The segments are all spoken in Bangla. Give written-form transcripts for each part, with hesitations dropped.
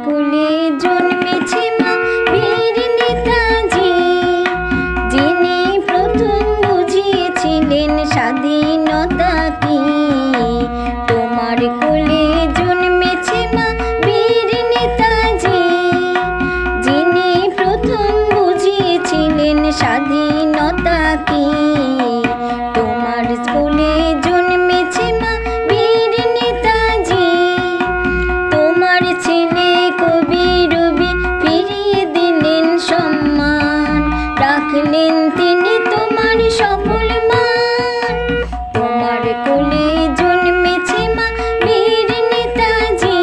কোলে জন্মেছে মা বীর নেতাজি, যিনি প্রথম বুঝিয়েছিলেন স্বাধীনতা কি। তোমার কোলে জন্মেছে মা বীর নেতাজি, যিনি প্রথম বুঝিয়েছিলেন স্বাধীনতা কি। তোমার কোলে জন্মেছে মা বীর নেতাজি, তোমার ছেলে কবি রবি ফিরিয়ে দিলেন সম্মান, রাখলেন তিনি তোমার সফল মান। তোমার কোলে জন্মেছে মা বীর নেতাজি,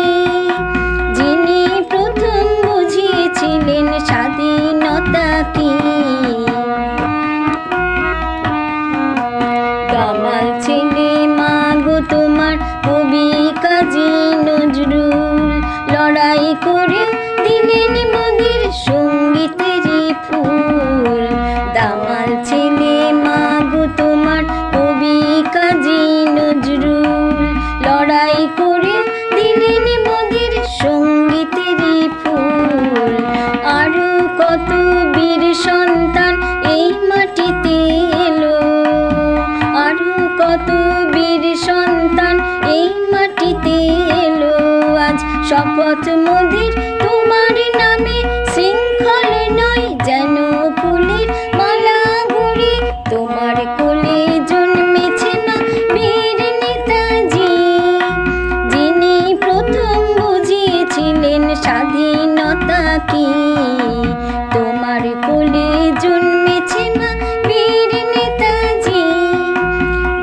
যিনি প্রথম বুঝিয়েছিলেন স্বাধীনতা কি। কামাল ছেলে মা গো তোমার কবি কাজী নজরুল, লড়াই করে দিলেন মোদের সঙ্গীতেরই ফুল। দামাল ছেলে মা গো তোমার কবি কাজী নজরুল, লড়াই করে দিলেন মোদের সঙ্গীতেরই ফুল। আরো কত বীর সন্তান এই মাটিতে এলো, আরো কত বীর সন্তান এই মাটিতে এলো। আজ শপথ মোদের তোমার নামে, শৃঙ্খল নয় যেন ফুলের মালা গড়ে। তোমার কোলে জন্মেছে মা বীর নেতাজি, যিনি প্রথম বুঝিয়েছিলেন স্বাধীনতা কি। তোমার কোলে জন্মেছে মা বীর নেতাজি,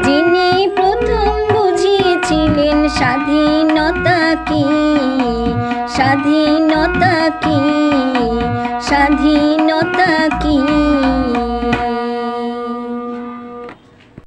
যিনি প্রথম বুঝিয়েছিলেন স্বাধীনতা কি। স্বাধীনতা কি, স্বাধীনতা কি।